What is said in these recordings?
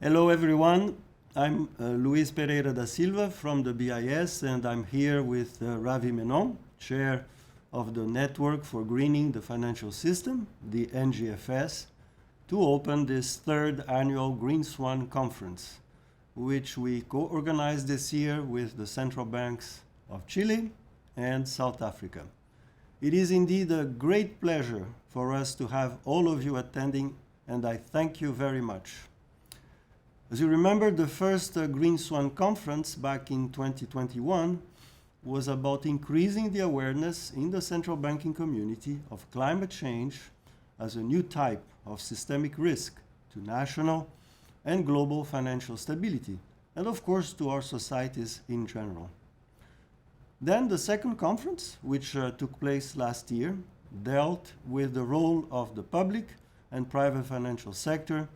Hello everyone, I'm Luis Pereira da Silva from the BIS and I'm here with Ravi Menon, Chair of the Network for Greening the Financial System, the NGFS, to open this third annual Green Swan Conference, which we co-organized this year with the central banks of Chile and South Africa. It is indeed a great pleasure for us to have all of you attending, and I thank you very much. As you remember, the first Green Swan Conference back in 2021 was about increasing the awareness in the central banking community of climate change as a new type of systemic risk to national and global financial stability, and of course to our societies in general. Then the second conference, which took place last year, dealt with the role of the public and private financial sector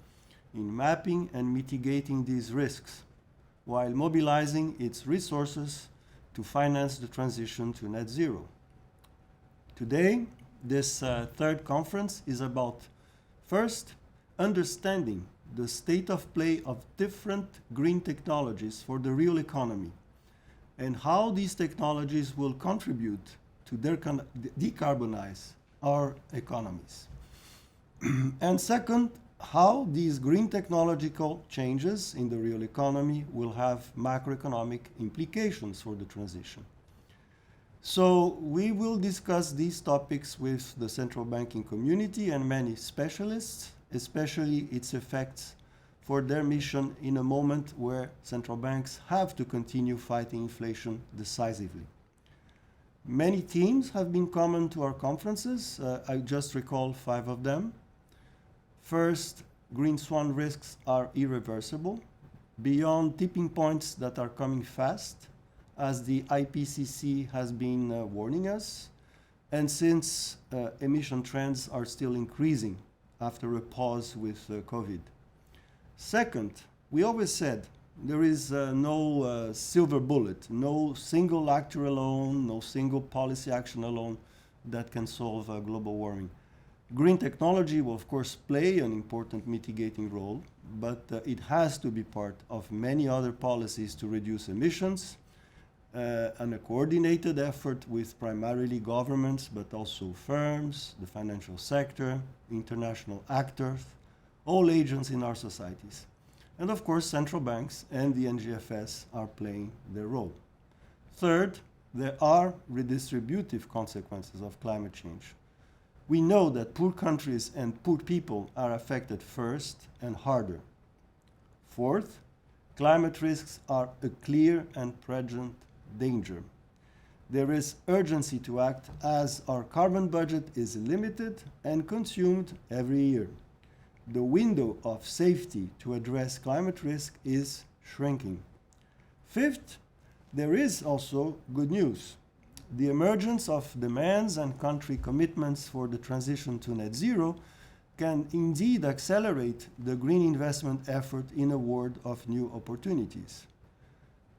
in mapping and mitigating these risks, while mobilizing its resources to finance the transition to net zero. Today, this third conference is about, first, understanding the state of play of different green technologies for the real economy, and how these technologies will contribute to decarbonize our economies. And second, how these green technological changes in the real economy will have macroeconomic implications for the transition. So we will discuss these topics with the central banking community and many specialists, especially its effects for their mission in a moment where central banks have to continue fighting inflation decisively. Many themes have been common to our conferences. I just recall 5 of them. First, green swan risks are irreversible, beyond tipping points that are coming fast, as the IPCC has been warning us, and since emission trends are still increasing after a pause with COVID. Second, we always said there is no silver bullet, no single actor alone, no single policy action alone that can solve global warming. Green technology will, of course, play an important mitigating role, but it has to be part of many other policies to reduce emissions, and a coordinated effort with primarily governments, but also firms, the financial sector, international actors, all agents in our societies. And of course, central banks and the NGFS are playing their role. Third, there are redistributive consequences of climate change. We know that poor countries and poor people are affected first and harder. Fourth, climate risks are a clear and present danger. There is urgency to act as our carbon budget is limited and consumed every year. The window of safety to address climate risk is shrinking. Fifth, there is also good news. The emergence of demands and country commitments for the transition to net zero can indeed accelerate the green investment effort in a world of new opportunities.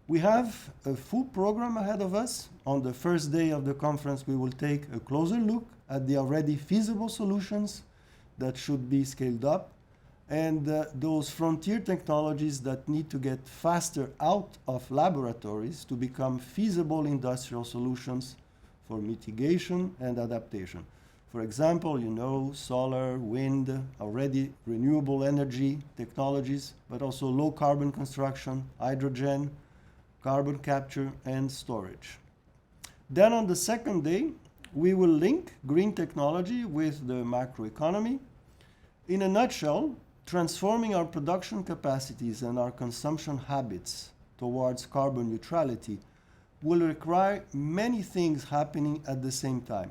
We have a full program ahead of us. On the first day of the conference, we will take a closer look at the already feasible solutions that should be scaled up, and those frontier technologies that need to get faster out of laboratories to become feasible industrial solutions for mitigation and adaptation. For example, solar, wind, already renewable energy technologies, but also low carbon construction, hydrogen, carbon capture and storage. Then on the second day, we will link green technology with the macroeconomy. In a nutshell, transforming our production capacities and our consumption habits towards carbon neutrality will require many things happening at the same time.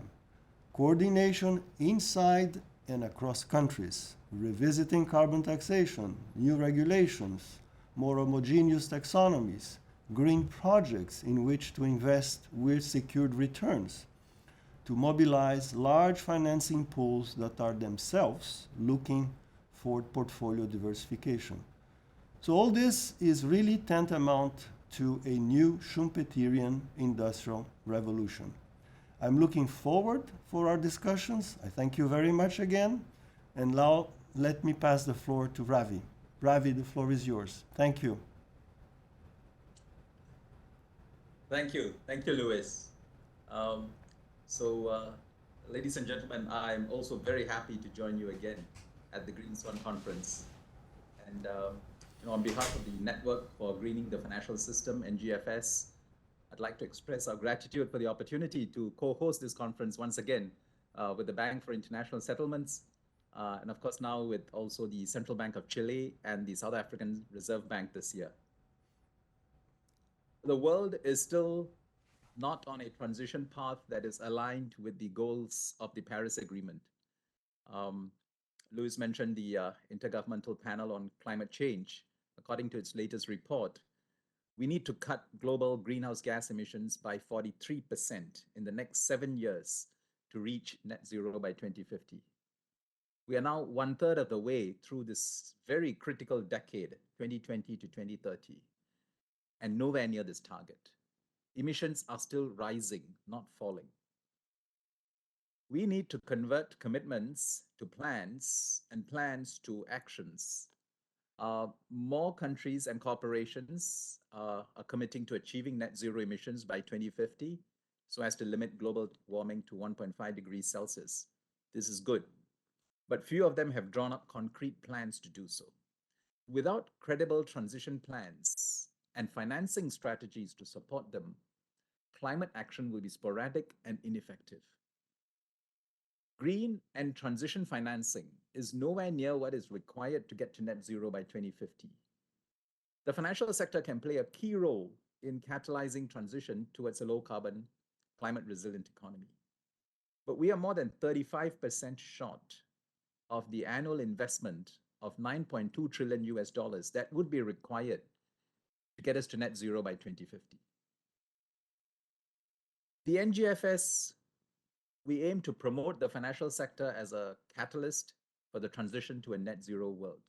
Coordination inside and across countries, revisiting carbon taxation, new regulations, more homogeneous taxonomies, green projects in which to invest with secured returns, to mobilize large financing pools that are themselves looking for portfolio diversification. So all this is really tantamount to a new Schumpeterian industrial revolution. I'm looking forward for our discussions. I thank you very much again. And now let me pass the floor to Ravi. Ravi, the floor is yours. Thank you. Thank you. Thank you, Louis. Um, so, ladies and gentlemen, I'm also very happy to join you again at the Green Swan Conference. And on behalf of the Network for Greening the Financial System, NGFS, I'd like to express our gratitude for the opportunity to co-host this conference once again with the Bank for International Settlements, and of course now with also the Central Bank of Chile and the South African Reserve Bank this year. The world is still not on a transition path that is aligned with the goals of the Paris Agreement. Um, Louis mentioned the Intergovernmental Panel on Climate Change. According to its latest report, we need to cut global greenhouse gas emissions by 43% in the next 7 years to reach net zero by 2050. We are now 1/3 of the way through this very critical decade, 2020 to 2030, and nowhere near this target. Emissions are still rising, not falling. We need to convert commitments to plans and plans to actions. More countries and corporations are committing to achieving net zero emissions by 2050 so as to limit global warming to 1.5 degrees Celsius. This is good, but few of them have drawn up concrete plans to do so. Without credible transition plans and financing strategies to support them, climate action will be sporadic and ineffective. Green and transition financing is nowhere near what is required to get to net zero by 2050. The financial sector can play a key role in catalyzing transition towards a low carbon, climate resilient economy. But we are more than 35% short of the annual investment of 9.2 trillion US dollars that would be required to get us to net zero by 2050. The NGFS, we aim to promote the financial sector as a catalyst for the transition to a net zero world.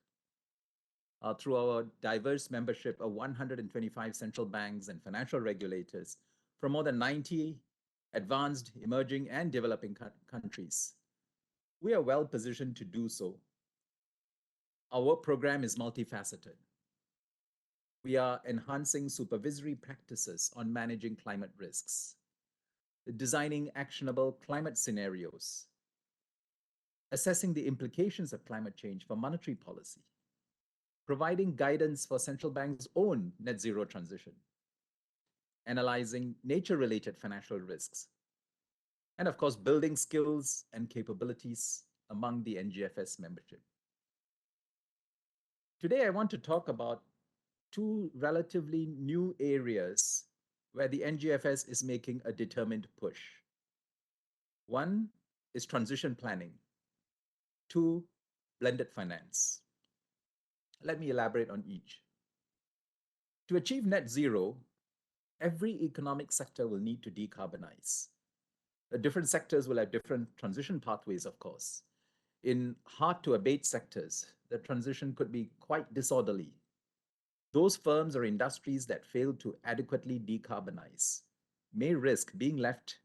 Through our diverse membership of 125 central banks and financial regulators from more than 90 advanced, emerging, and developing countries, we are well positioned to do so. Our work program is multifaceted. We are enhancing supervisory practices on managing climate risks, designing actionable climate scenarios, assessing the implications of climate change for monetary policy, providing guidance for central banks' own net zero transition, analyzing nature-related financial risks, and of course, building skills and capabilities among the NGFS membership. Today, I want to talk about two relatively new areas where the NGFS is making a determined push. One is transition planning. Two, blended finance. Let me elaborate on each. To achieve net zero, every economic sector will need to decarbonize. The different sectors will have different transition pathways, of course. In hard to abate sectors, the transition could be quite disorderly. Those firms or industries that fail to adequately decarbonize may risk being left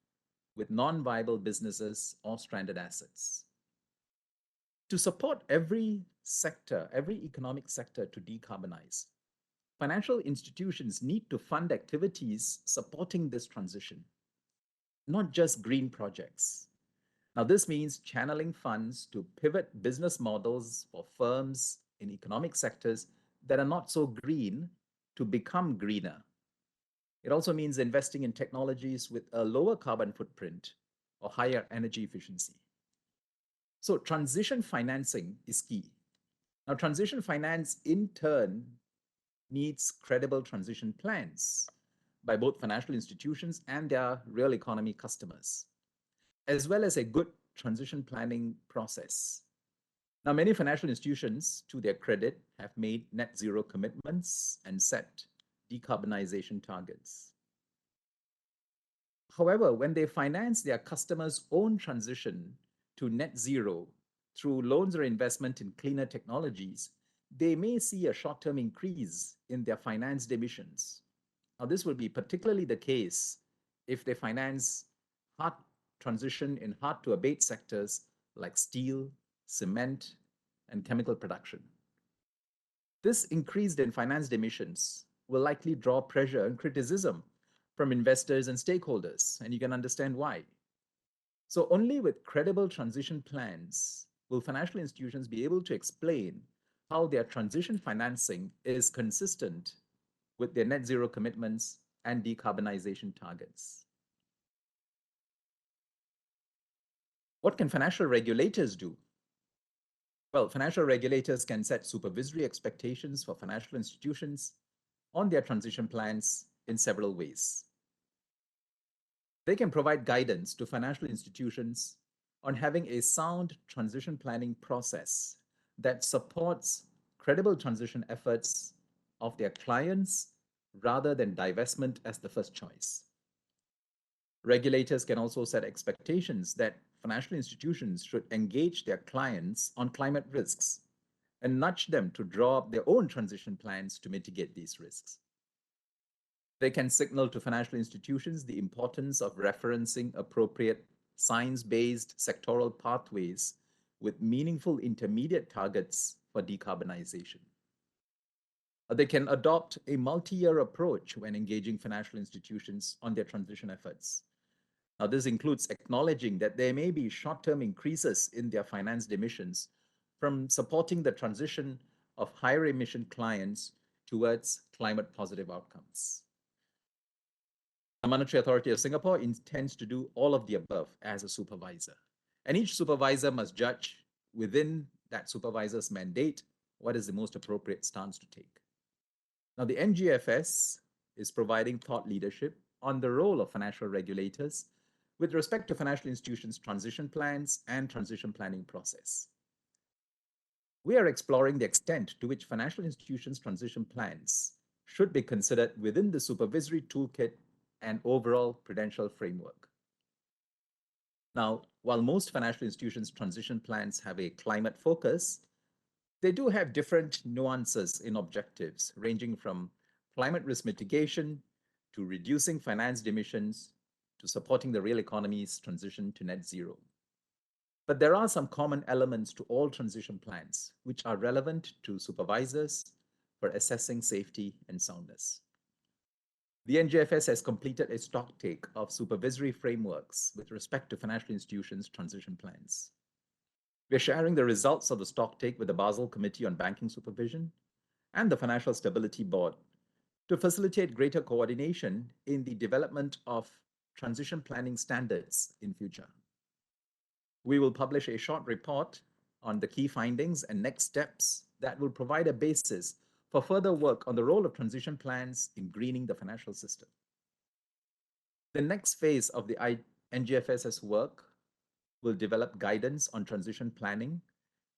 with non-viable businesses or stranded assets. To support every sector, every economic sector to decarbonize, financial institutions need to fund activities supporting this transition, not just green projects. Now, this means channeling funds to pivot business models for firms in economic sectors that are not so green to become greener. It also means investing in technologies with a lower carbon footprint or higher energy efficiency. So transition financing is key. Now, transition finance in turn needs credible transition plans by both financial institutions and their real economy customers, as well as a good transition planning process. Now, many financial institutions, to their credit, have made net zero commitments and set decarbonization targets. However, when they finance their customers' own transition to net zero through loans or investment in cleaner technologies, they may see a short-term increase in their financed emissions. Now, this will be particularly the case if they finance hard transition in hard-to-abate sectors like steel, cement, and chemical production. This increase in financed emissions will likely draw pressure and criticism from investors and stakeholders, and you can understand why. So only with credible transition plans will financial institutions be able to explain how their transition financing is consistent with their net zero commitments and decarbonization targets. What can financial regulators do? Well, financial regulators can set supervisory expectations for financial institutions on their transition plans in several ways. They can provide guidance to financial institutions on having a sound transition planning process that supports credible transition efforts of their clients rather than divestment as the first choice. Regulators can also set expectations that financial institutions should engage their clients on climate risks and nudge them to draw up their own transition plans to mitigate these risks. They can signal to financial institutions the importance of referencing appropriate science-based sectoral pathways with meaningful intermediate targets for decarbonization. They can adopt a multi-year approach when engaging financial institutions on their transition efforts. Now, this includes acknowledging that there may be short-term increases in their financed emissions from supporting the transition of higher emission clients towards climate positive outcomes. The Monetary Authority of Singapore intends to do all of the above as a supervisor. And each supervisor must judge within that supervisor's mandate what is the most appropriate stance to take. Now, the NGFS is providing thought leadership on the role of financial regulators with respect to financial institutions' transition plans and transition planning process. We are exploring the extent to which financial institutions' transition plans should be considered within the supervisory toolkit and overall prudential framework. Now, while most financial institutions' transition plans have a climate focus, they do have different nuances in objectives, ranging from climate risk mitigation to reducing financed emissions to supporting the real economy's transition to net zero. But there are some common elements to all transition plans, which are relevant to supervisors for assessing safety and soundness. The NGFS has completed a stocktake of supervisory frameworks with respect to financial institutions' transition plans. We're sharing the results of the stocktake with the Basel Committee on Banking Supervision and the Financial Stability Board to facilitate greater coordination in the development of transition planning standards in future. We will publish a short report on the key findings and next steps that will provide a basis for further work on the role of transition plans in greening the financial system. The next phase of the NGFS's work will develop guidance on transition planning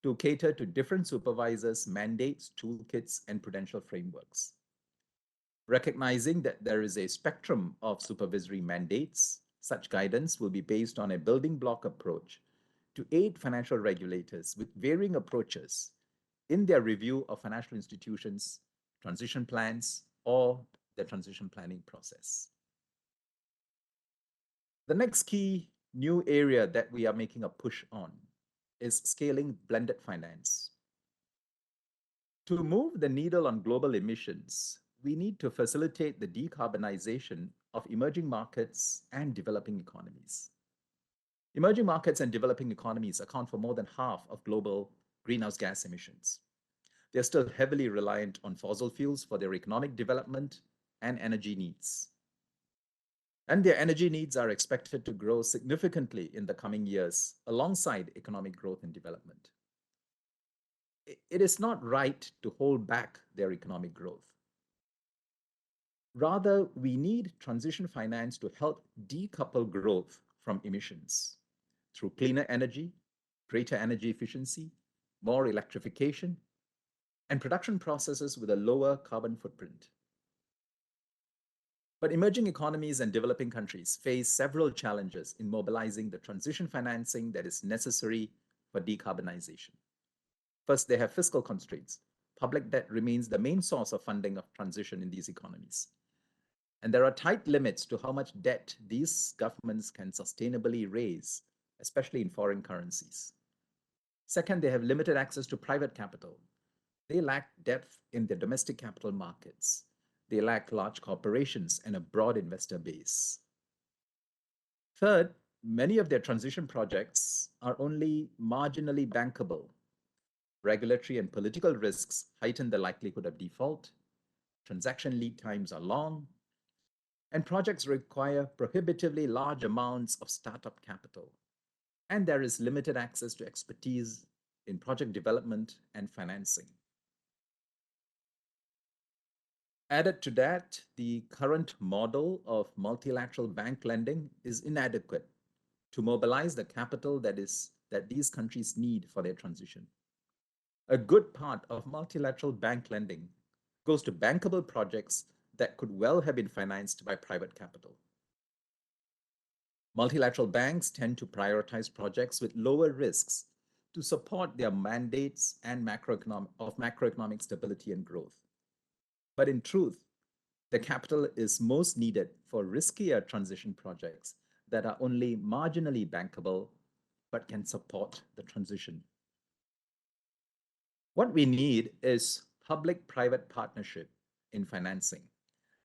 to cater to different supervisors' mandates, toolkits, and prudential frameworks. Recognizing that there is a spectrum of supervisory mandates, such guidance will be based on a building block approach to aid financial regulators with varying approaches in their review of financial institutions' transition plans or the transition planning process. The next key new area that we are making a push on is scaling blended finance. To move the needle on global emissions, we need to facilitate the decarbonization of emerging markets and developing economies. Emerging markets and developing economies account for more than half of global greenhouse gas emissions. They're still heavily reliant on fossil fuels for their economic development and energy needs. And their energy needs are expected to grow significantly in the coming years alongside economic growth and development. It is not right to hold back their economic growth. Rather, we need transition finance to help decouple growth from emissions through cleaner energy, greater energy efficiency, more electrification, and production processes with a lower carbon footprint. But emerging economies and developing countries face several challenges in mobilizing the transition financing that is necessary for decarbonization. First, they have fiscal constraints. Public debt remains the main source of funding of transition in these economies. And there are tight limits to how much debt these governments can sustainably raise, especially in foreign currencies. Second, they have limited access to private capital, They lack depth in their domestic capital markets. They lack large corporations and a broad investor base. Third, many of their transition projects are only marginally bankable. Regulatory and political risks heighten the likelihood of default. Transaction lead times are long, and projects require prohibitively large amounts of startup capital. And there is limited access to expertise in project development and financing. Added to that, the current model of multilateral bank lending is inadequate to mobilize the capital that these countries need for their transition. A good part of multilateral bank lending goes to bankable projects that could well have been financed by private capital. Multilateral banks tend to prioritize projects with lower risks to support their mandates and macroeconomic stability and growth. But in truth, the capital is most needed for riskier transition projects that are only marginally bankable but can support the transition. What we need is public-private partnership in financing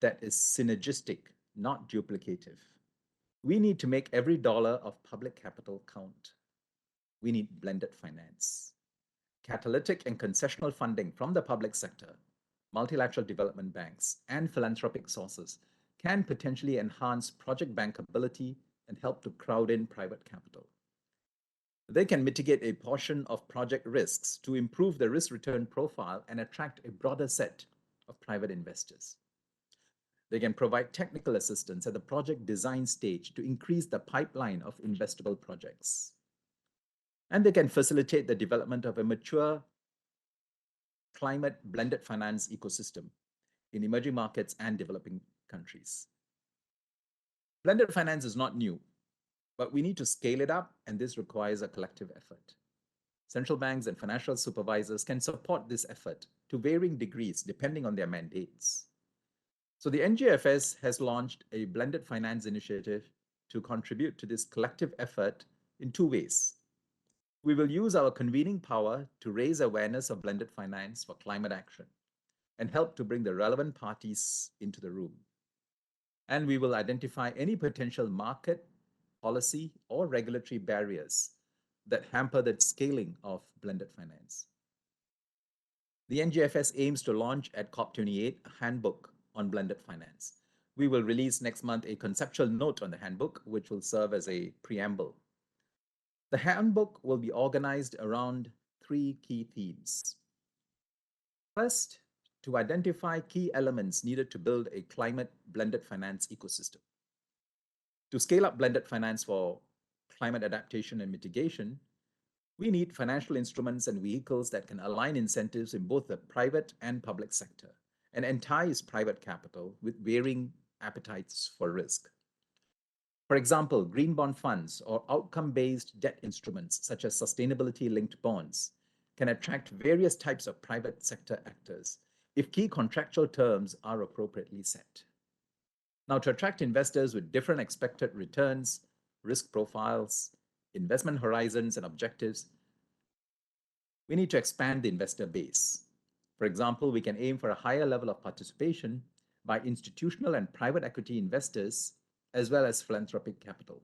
that is synergistic, not duplicative. We need to make every dollar of public capital count. We need blended finance. Catalytic and concessional funding from the public sector, multilateral development banks, and philanthropic sources can potentially enhance project bankability and help to crowd in private capital. They can mitigate a portion of project risks to improve the risk-return profile and attract a broader set of private investors. They can provide technical assistance at the project design stage to increase the pipeline of investable projects. And they can facilitate the development of a mature climate blended finance ecosystem in emerging markets and developing countries. Blended finance is not new, but we need to scale it up, and this requires a collective effort. Central banks and financial supervisors can support this effort to varying degrees depending on their mandates. So the NGFS has launched a blended finance initiative to contribute to this collective effort in two ways. We will use our convening power to raise awareness of blended finance for climate action and help to bring the relevant parties into the room. And we will identify any potential market, policy, or regulatory barriers that hamper the scaling of blended finance. The NGFS aims to launch at COP28 a handbook on blended finance. We will release next month a conceptual note on the handbook, which will serve as a preamble. The handbook will be organized around three key themes. First, to identify key elements needed to build a climate blended finance ecosystem. To scale up blended finance for climate adaptation and mitigation, we need financial instruments and vehicles that can align incentives in both the private and public sector and entice private capital with varying appetites for risk. For example, green bond funds or outcome-based debt instruments such as sustainability-linked bonds can attract various types of private sector actors if key contractual terms are appropriately set. Now, to attract investors with different expected returns, risk profiles, investment horizons, and objectives, we need to expand the investor base. For example, we can aim for a higher level of participation by institutional and private equity investors, as well as philanthropic capital.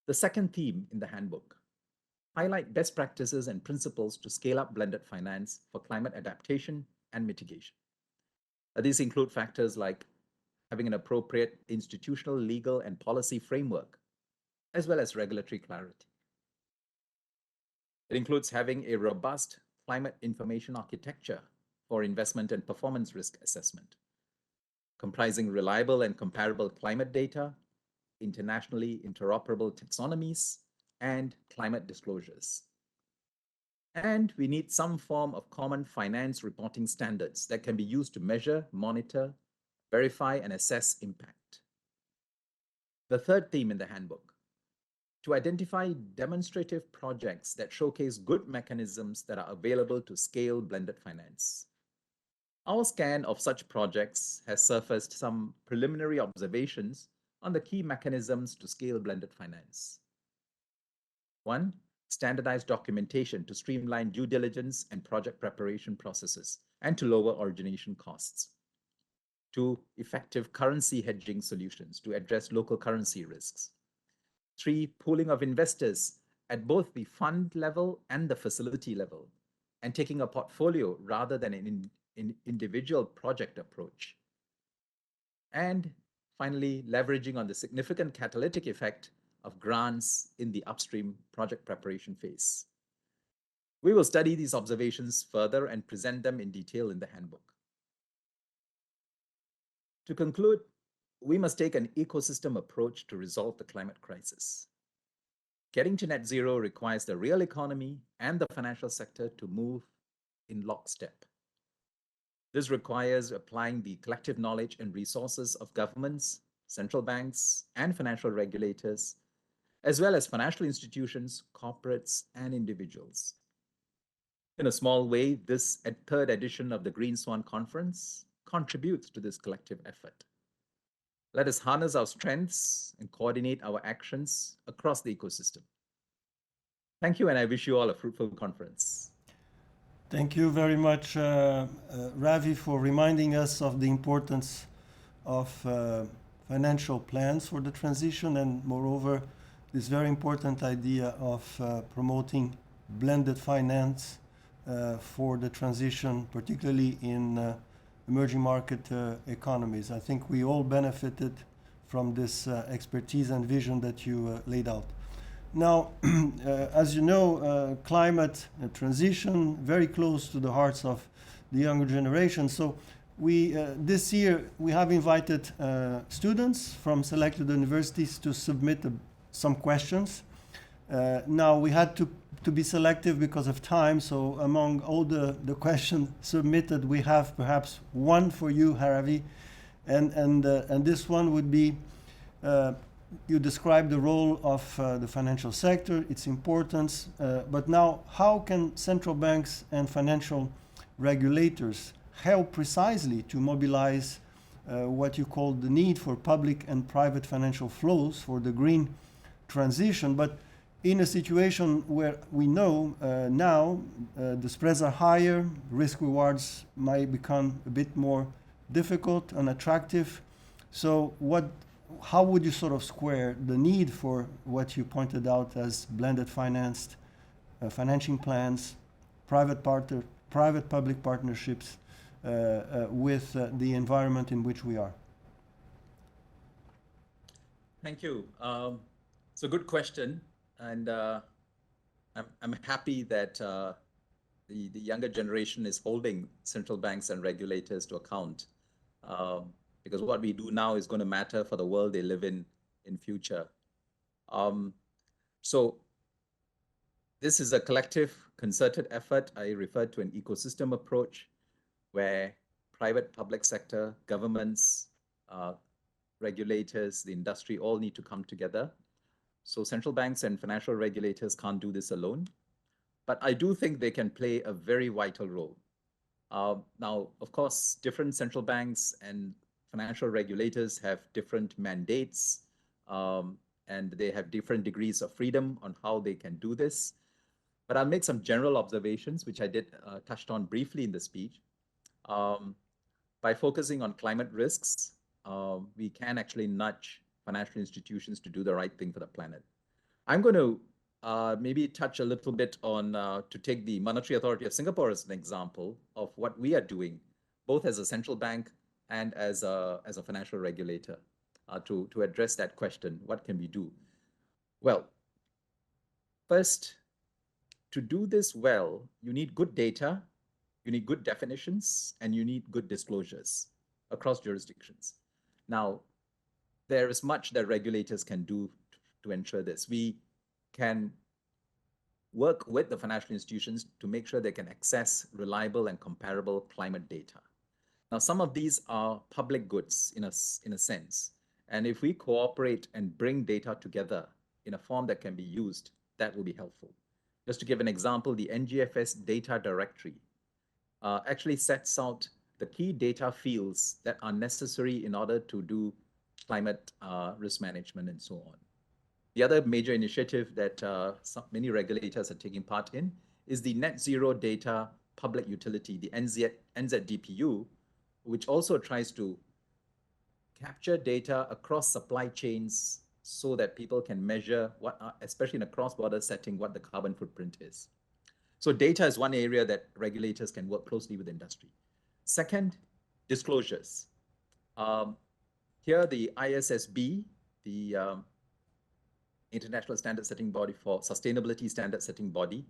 The second theme in the handbook: highlight best practices and principles to scale up blended finance for climate adaptation and mitigation. These include factors like having an appropriate institutional, legal, and policy framework, as well as regulatory clarity. It includes having a robust climate information architecture for investment and performance risk assessment, comprising reliable and comparable climate data, internationally interoperable taxonomies, and climate disclosures. And we need some form of common finance reporting standards that can be used to measure, monitor, verify, and assess impact. The third theme in the handbook: to identify demonstrative projects that showcase good mechanisms that are available to scale blended finance. Our scan of such projects has surfaced some preliminary observations on the key mechanisms to scale blended finance. One, standardized documentation to streamline due diligence and project preparation processes and to lower origination costs. 2, effective currency hedging solutions to address local currency risks. 3, pooling of investors at both the fund level and the facility level, and taking a portfolio rather than an individual project approach. And finally, leveraging on the significant catalytic effect of grants in the upstream project preparation phase. We will study these observations further and present them in detail in the handbook. To conclude, we must take an ecosystem approach to resolve the climate crisis. Getting to net zero requires the real economy and the financial sector to move in lockstep. This requires applying the collective knowledge and resources of governments, central banks, and financial regulators, as well as financial institutions, corporates, and individuals. In a small way, this third edition of the Green Swan Conference contributes to this collective effort. Let us harness our strengths and coordinate our actions across the ecosystem. Thank you, and I wish you all a fruitful conference. Thank you very much, Ravi, for reminding us of the importance of financial plans for the transition, and moreover, this very important idea of promoting blended finance for the transition, particularly in emerging market economies. I think we all benefited from this expertise and vision that you laid out. Now, as you know, climate transition very close to the hearts of the younger generation. So this year we have invited students from selected universities to submit some questions. Now we had to be selective because of time, so among all the questions submitted, we have perhaps one for you, Haravi, and this one would be, you describe the role of the financial sector, its importance, but now how can central banks and financial regulators help precisely to mobilize what you call the need for public and private financial flows for the green transition, but in a situation where we know now the spreads are higher, risk rewards might become a bit more difficult and attractive. So how would you sort of square the need for what you pointed out as blended financed financing plans, private-public partnerships with the environment in which we are? Thank you. It's a good question. And I'm happy that the younger generation is holding central banks and regulators to account, because what we do now is going to matter for the world they live in future. So this is a collective, concerted effort. I referred to an ecosystem approach where private, public sector, governments, regulators, the industry all need to come together. So central banks and financial regulators can't do this alone, but I do think they can play a very vital role. Now, of course, different central banks and financial regulators have different mandates, and they have different degrees of freedom on how they can do this. But I'll make some general observations, which I did touched on briefly in the speech. By focusing on climate risks, we can actually nudge financial institutions to do the right thing for the planet. I'm going to maybe touch a little bit on, to take the Monetary Authority of Singapore as an example of what we are doing, both as a central bank and as a financial regulator, to address that question. What can we do? Well, first, to do this well, you need good data, you need good definitions, and you need good disclosures across jurisdictions. Now, there is much that regulators can do to ensure this. We can work with the financial institutions to make sure they can access reliable and comparable climate data. Now, some of these are public goods in a sense. And if we cooperate and bring data together in a form that can be used, that will be helpful. Just to give an example, the NGFS data directory actually sets out the key data fields that are necessary in order to do climate risk management and so on. The other major initiative that many regulators are taking part in is the Net Zero Data Public Utility, the NZDPU, which also tries to capture data across supply chains so that people can measure what, especially in a cross-border setting, what the carbon footprint is. So data is one area that regulators can work closely with industry. Second, disclosures. Here, the ISSB, the International Standard Setting Body for Sustainability Standard Setting Body,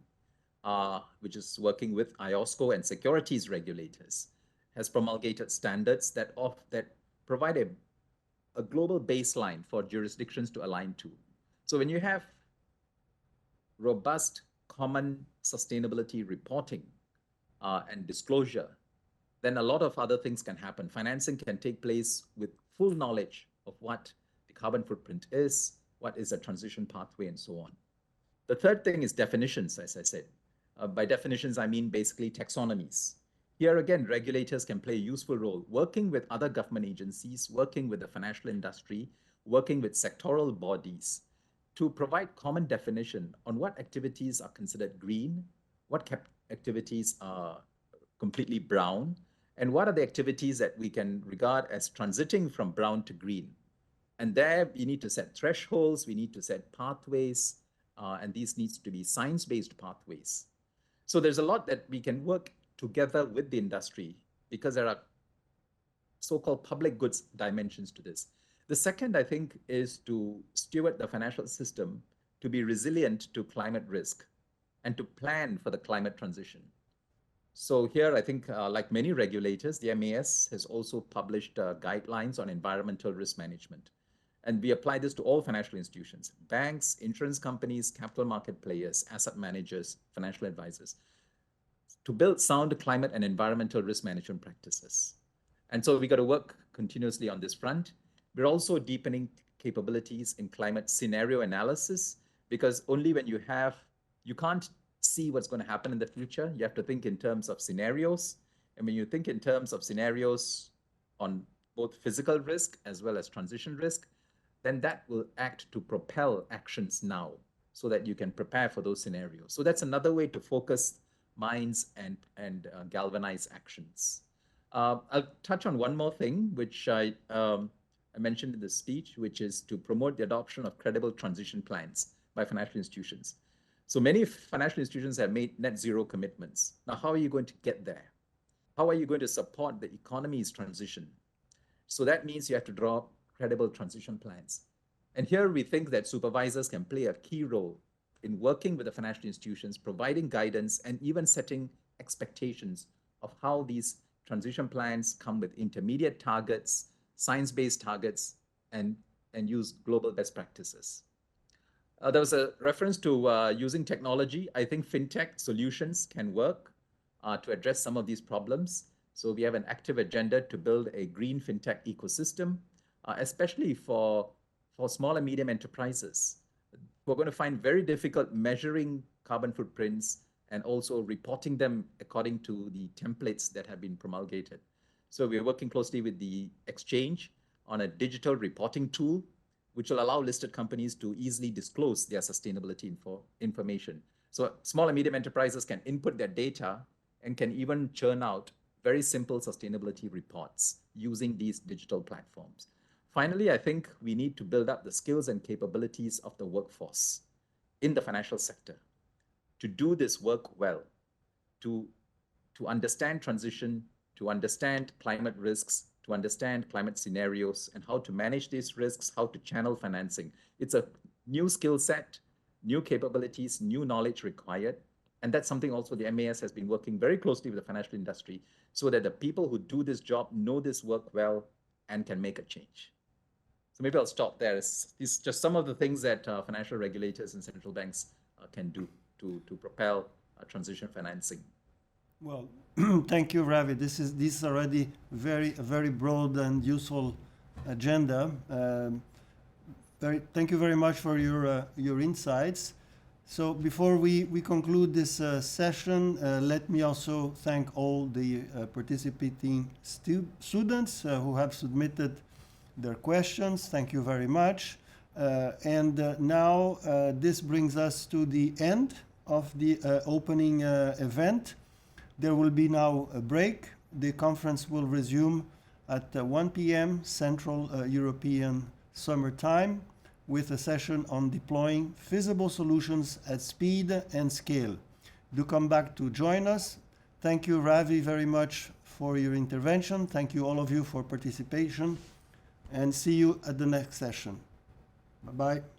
which is working with IOSCO and securities regulators, has promulgated standards that provide a global baseline for jurisdictions to align to. So when you have robust common sustainability reporting and disclosure, then a lot of other things can happen. Financing can take place with full knowledge of what the carbon footprint is, what is a transition pathway, and so on. The third thing is definitions, as I said. By definitions, I mean basically taxonomies. Here again, regulators can play a useful role, working with other government agencies, working with the financial industry, working with sectoral bodies to provide common definition on what activities are considered green, what activities are completely brown, and what are the activities that we can regard as transiting from brown to green. And there we need to set thresholds, we need to set pathways, and these needs to be science-based pathways. So there's a lot that we can work together with the industry because there are so-called public goods dimensions to this. The second, I think, is to steward the financial system to be resilient to climate risk and to plan for the climate transition. So here, I think, like many regulators, the MAS has also published guidelines on environmental risk management. And we apply this to all financial institutions, banks, insurance companies, capital market players, asset managers, financial advisors, to build sound climate and environmental risk management practices. And so we got to work continuously on this front. We're also deepening capabilities in climate scenario analysis, because only when you can't see what's going to happen in the future, you have to think in terms of scenarios. And when you think in terms of scenarios on both physical risk as well as transition risk, then that will act to propel actions now so that you can prepare for those scenarios. So that's another way to focus minds and galvanize actions. I'll touch on one more thing, which I mentioned in the speech, which is to promote the adoption of credible transition plans by financial institutions. So many financial institutions have made net zero commitments. Now, how are you going to get there? How are you going to support the economy's transition? So that means you have to draw credible transition plans. And here we think that supervisors can play a key role in working with the financial institutions, providing guidance, and even setting expectations of how these transition plans come with intermediate targets, science-based targets, and use global best practices. There was a reference to using technology. I think fintech solutions can work to address some of these problems. So we have an active agenda to build a green fintech ecosystem, especially for small and medium enterprises. We're going to find very difficult measuring carbon footprints and also reporting them according to the templates that have been promulgated. So we're working closely with the exchange on a digital reporting tool, which will allow listed companies to easily disclose their sustainability information. So small and medium enterprises can input their data and can even churn out very simple sustainability reports using these digital platforms. Finally, I think we need to build up the skills and capabilities of the workforce in the financial sector to do this work well, to understand transition, to understand climate risks, to understand climate scenarios and how to manage these risks, how to channel financing. It's a new skill set, new capabilities, new knowledge required. And that's something also the MAS has been working very closely with the financial industry so that the people who do this job know this work well and can make a change. So maybe I'll stop there. It's just some of the things that financial regulators and central banks can do to propel transition financing. Well, thank you, Ravi. This is already a very broad and useful agenda. Thank you very much for your insights. So before we conclude this session, let me also thank all the participating students who have submitted their questions. Thank you very much. Now this brings us to the end of the opening event. There will be now a break. The conference will resume at 1 p.m. Central European Summer Time with a session on deploying feasible solutions at speed and scale. Do come back to join us. Thank you, Ravi, very much for your intervention. Thank you, all of you, for participation. And see you at the next session. Bye-bye.